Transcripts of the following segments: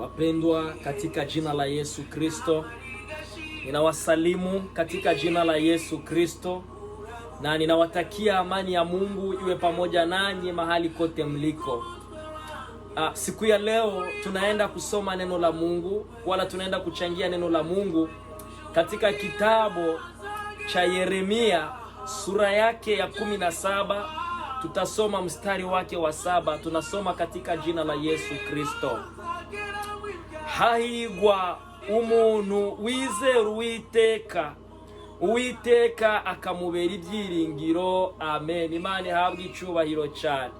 Wapendwa katika jina la Yesu Kristo, ninawasalimu katika jina la Yesu Kristo na ninawatakia amani ya Mungu iwe pamoja nanyi mahali kote mliko. Siku ya leo tunaenda kusoma neno la Mungu, wala tunaenda kuchangia neno la Mungu katika kitabu cha Yeremia sura yake ya 17. Tutasoma mstari wake wa 7. Tunasoma katika jina la Yesu Kristo. Hahigwa umuntu wizera Uwiteka akamubera ibyiringiro. Amen. Imana ihabwe icyubahiro cyane.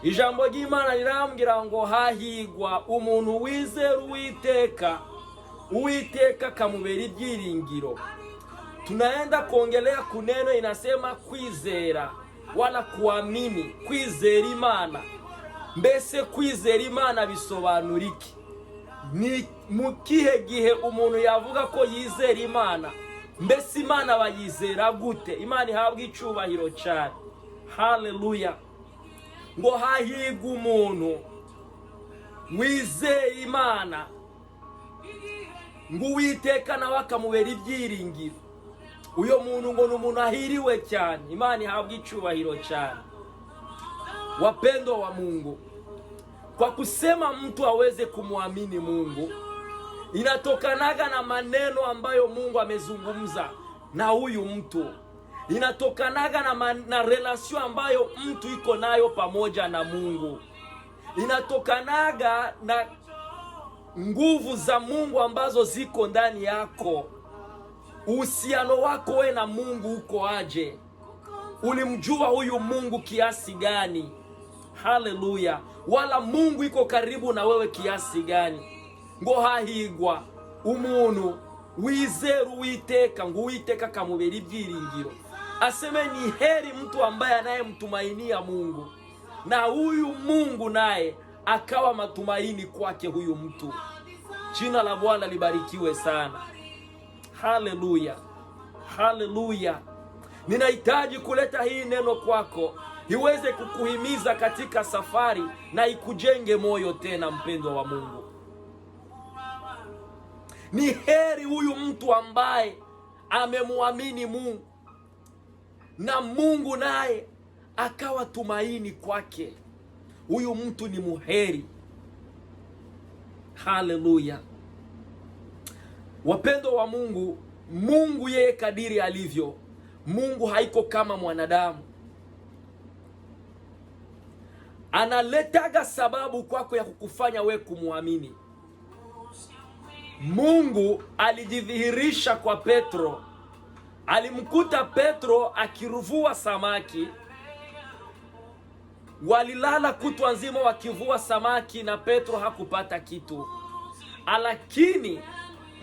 Ijambo ry'Imana rirambwira ngo hahigwa umuntu wizera Uwiteka akamubera ibyiringiro. Tunaenda kuongelea kuneno inasema kwizera wala kuamini. Kwizera Imana. Mbese kwizera Imana bisobanura iki? Ni mukihe gihe umuntu yavuga ko yizera Imana? Mbese Imana bayizera gute? Imana ihabwe icyubahiro cyane. Haleluya. Ngo hahigwa umuntu wizera Imana, ngo Uwiteka nawe akamubera ibyiringiro. Uyo muntu ngo ni umuntu ahiriwe cyane. Imana ihabwe icyubahiro cyane. Wapendo wa Mungu, kwa kusema mtu aweze kumwamini Mungu inatokanaga na maneno ambayo Mungu amezungumza na huyu mtu. Inatokanaga na relation ambayo mtu iko nayo pamoja na Mungu. Inatokanaga na nguvu za Mungu ambazo ziko ndani yako. Uhusiano wako we na Mungu uko aje? Ulimjua huyu Mungu kiasi gani? Haleluya. Wala Mungu iko karibu na wewe kiasi gani? Ngo hahigwa umuntu wizera Uwiteka, ngo Uwiteka akamubera ibyiringiro. Aseme ni heri mtu ambaye anayemtumainia Mungu na huyu Mungu naye akawa matumaini kwake huyu mtu. Jina la Bwana libarikiwe sana. Haleluya. Haleluya. Ninahitaji kuleta hii neno kwako iweze kukuhimiza katika safari na ikujenge moyo tena, mpendwa wa Mungu. Ni heri huyu mtu ambaye amemwamini Mungu na Mungu naye akawa tumaini kwake. Huyu mtu ni muheri. Haleluya. Wapendo wa Mungu, Mungu yeye kadiri alivyo, Mungu haiko kama mwanadamu. Analetaga sababu kwako ya kukufanya we kumwamini. Mungu alijidhihirisha kwa Petro. Alimkuta Petro akiruvua samaki. Walilala kutwa nzima wakivua samaki na Petro hakupata kitu. Lakini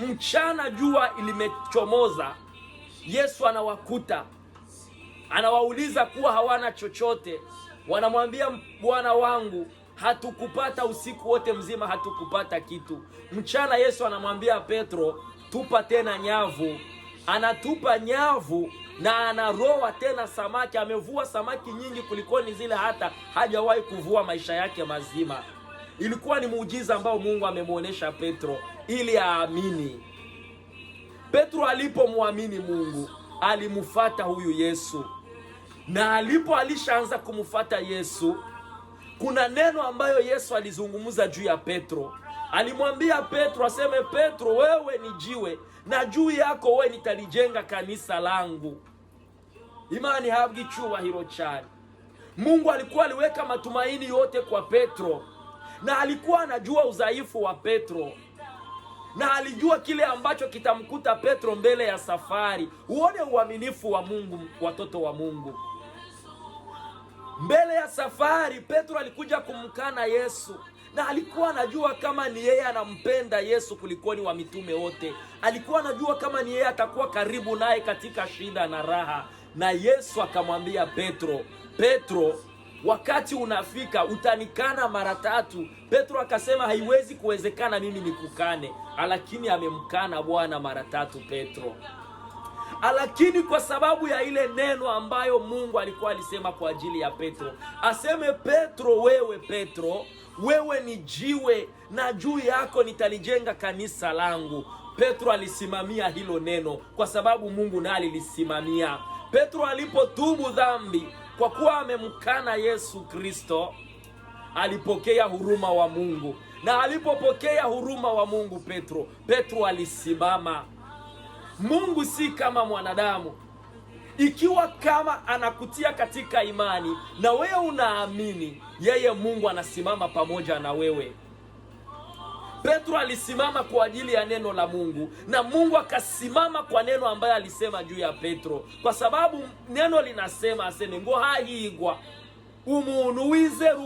mchana jua ilimechomoza, Yesu anawakuta. Anawauliza kuwa hawana chochote. Wanamwambia, Bwana wangu, hatukupata usiku wote mzima, hatukupata kitu. Mchana Yesu anamwambia Petro, tupa tena nyavu. Anatupa nyavu na anaroa tena samaki. Amevua samaki nyingi kulikoni zile hata hajawahi kuvua maisha yake mazima. Ilikuwa ni muujiza ambao Mungu amemuonesha Petro ili aamini. Petro alipomwamini Mungu, alimfuata huyu Yesu. Na alishaanza kumfuata Yesu, kuna neno ambayo Yesu alizungumza juu ya Petro. Alimwambia Petro, aseme, Petro, wewe ni jiwe na juu yako wewe nitalijenga kanisa langu. Imani habwi cyubahiro cyane. Mungu alikuwa aliweka matumaini yote kwa Petro, na alikuwa anajua udhaifu wa Petro, na alijua kile ambacho kitamkuta Petro mbele ya safari. Uone uaminifu wa Mungu, watoto wa Mungu. Mbele ya safari Petro alikuja kumkana Yesu, na alikuwa anajua kama ni yeye anampenda Yesu kulikoni wa mitume wote. Alikuwa anajua kama ni yeye atakuwa karibu naye katika shida na raha. Na Yesu akamwambia Petro, Petro, wakati unafika utanikana mara 3. Petro akasema haiwezi kuwezekana mimi nikukane. Lakini amemkana Bwana mara 3 Petro. Lakini kwa sababu ya ile neno ambayo Mungu alikuwa alisema kwa ajili ya Petro, aseme, Petro, wewe ni jiwe na juu yako nitalijenga kanisa langu. Petro alisimamia hilo neno kwa sababu Mungu naye alilisimamia. Petro alipotubu dhambi kwa kuwa amemkana Yesu Kristo, alipokea huruma wa Mungu. Na alipopokea huruma wa Mungu, Petro alisimama. Mungu si kama mwanadamu. Ikiwa kama anakutia katika imani na wewe unaamini, yeye Mungu anasimama pamoja na wewe. Petro alisimama kwa ajili ya neno la Mungu, na Mungu akasimama kwa neno ambaye alisema juu ya Petro, kwa sababu neno linasema aseme ngo hahigwa umuntu wizera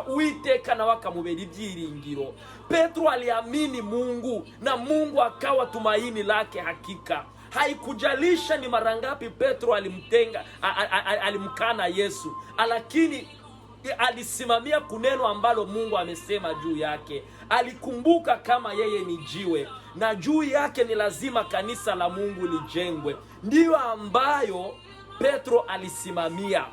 Uwiteka na wakamubera ibyiringiro. Petro aliamini Mungu na Mungu akawa tumaini lake hakika. Haikujalisha ni mara ngapi Petro alimkana Yesu, lakini alisimamia kuneno ambalo Mungu amesema juu yake. Alikumbuka kama yeye ni jiwe na juu yake ni lazima kanisa la Mungu lijengwe. Ndiyo ambayo Petro alisimamia,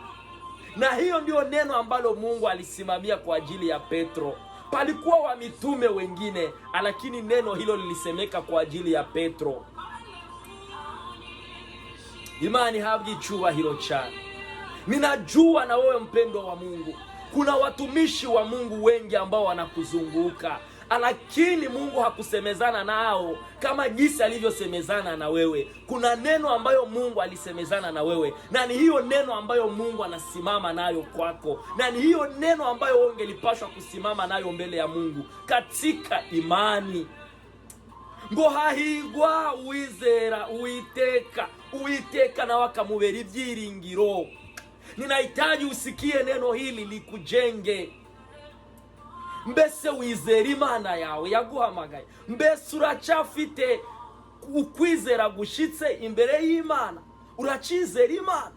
na hiyo ndio neno ambalo Mungu alisimamia kwa ajili ya Petro. Palikuwa wa mitume wengine, lakini neno hilo lilisemeka kwa ajili ya Petro. Imani habwi icyubahiro cyane. Ninajua na wewe mpendo wa Mungu, kuna watumishi wa Mungu wengi ambao wanakuzunguka, lakini Mungu hakusemezana nao kama jinsi alivyosemezana na wewe. Kuna neno ambayo Mungu alisemezana na wewe, na ni hiyo neno ambayo Mungu anasimama nayo kwako, na ni hiyo neno ambayo wewe ungelipashwa kusimama nayo mbele ya Mungu katika imani. Ngo hahigwa uwizera Uwiteka na wakamubera ibyiringiro. Ninahitaji usikie neno hili likujenge. Mbese wizera Imana yawe yaguhamagaye? Mbese uracafite ukwizera gushitse imbere y'Imana? Uracizera Imana?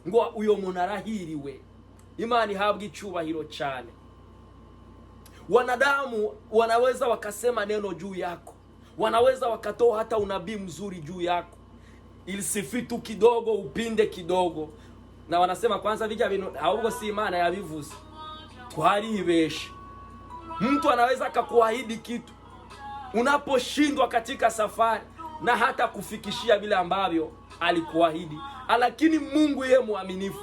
Ngo uyo muntu arahiriwe. Imana ihabwe icyubahiro cyane. Wanadamu wanaweza wakasema neno juu yako, wanaweza wakatoa hata unabii mzuri juu yako, ilisifitu kidogo upinde kidogo, na wanasema kwanza vija bino ahubwo si Imana yabivuze, twaribeshe. Mtu anaweza akakuahidi kitu, unaposhindwa katika safari na hata kufikishia vile ambavyo alikuahidi, lakini Mungu yeye mwaminifu,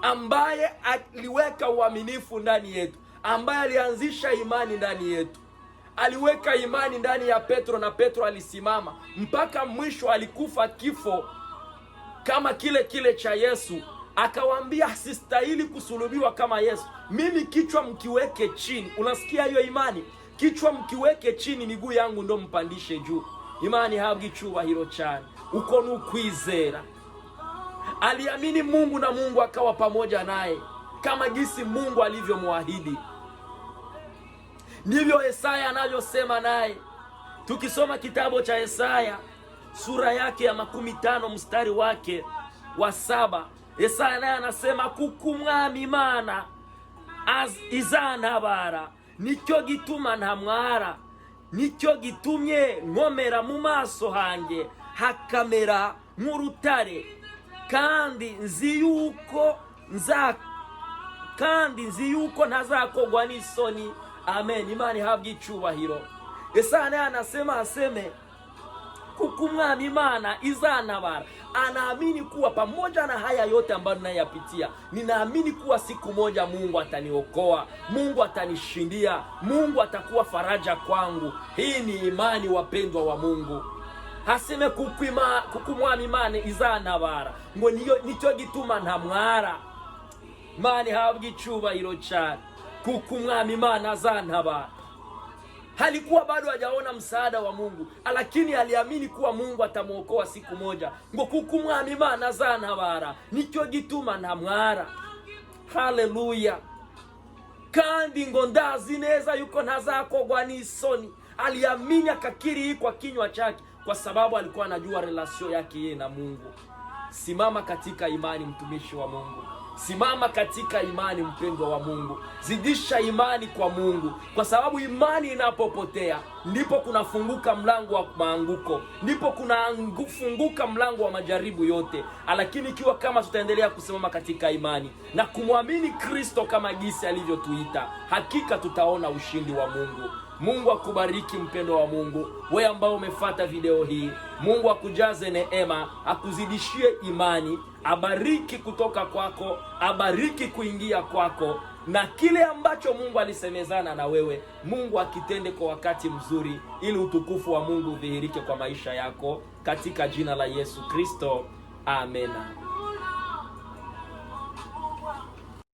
ambaye aliweka uaminifu ndani yetu, ambaye alianzisha imani ndani yetu. Aliweka imani ndani ya Petro, na Petro alisimama mpaka mwisho, alikufa kifo kama kile cha Yesu. Akawaambia sistahili kusulubiwa kama Yesu. Mimi kichwa mkiweke chini. Unasikia hiyo imani? Kichwa mkiweke chini, miguu yangu ndo mpandishe juu. Imani habwi icyubahiro cyane. Uko nukwizera. Aliamini Mungu na Mungu akawa pamoja naye kama jinsi Mungu alivyomwahidi. Ndivyo Yesaya anavyosema naye. Tukisoma kitabu cha Yesaya sura yake ya 15 mstari wake wa 7, Yesaya naye anasema kukumwami Imana izantabara, nicyo gituma ntamwara, nicyo gitumye nkomera mu maso hanjye hakamera nk'urutare, kandi nzi yuko ntazakogwa n'isoni. Amen. Imani habwi icyubahiro. Yesaya naye anasema aseme kukumwami Imana izantabara. Anaamini kuwa pamoja na haya yote ambayo ninayapitia, ninaamini kuwa siku moja Mungu ataniokoa, Mungu atanishindia, Mungu atakuwa faraja kwangu. Hii ni imani, wapendwa wa Mungu. Haseme kukumwami Imana izantabara, ngo nicyo gituma ntamwara. Imani habwi icyubahiro cyane. Kukumwami Imana azantabara. Halikuwa bado hajaona msaada wa Mungu, lakini aliamini kuwa Mungu atamuokoa siku moja. Ngo kukumwami Imana azantabara, nicyo gituma ntamwara. Haleluya. Kandi ngo ndazi neza yuko ntazakogwa n'isoni. Aliamini akakiri kwa kinywa chake, kwa sababu alikuwa anajua relasio yake yeye na Mungu. Simama katika imani, mtumishi wa Mungu. Simama katika imani, mpendwa wa Mungu. Zidisha imani kwa Mungu, kwa sababu imani inapopotea ndipo kunafunguka mlango wa maanguko, ndipo kunafunguka mlango wa majaribu yote. Lakini ikiwa kama tutaendelea kusimama katika imani na kumwamini Kristo kama jinsi alivyotuita, hakika tutaona ushindi wa Mungu. Mungu akubariki mpendwa wa Mungu, wewe ambao umefuata video hii. Mungu akujaze neema, akuzidishie imani, abariki kutoka kwako, abariki kuingia kwako, na kile ambacho Mungu alisemezana na wewe, Mungu akitende kwa wakati mzuri, ili utukufu wa Mungu udhihirike kwa maisha yako, katika jina la Yesu Kristo. Amena.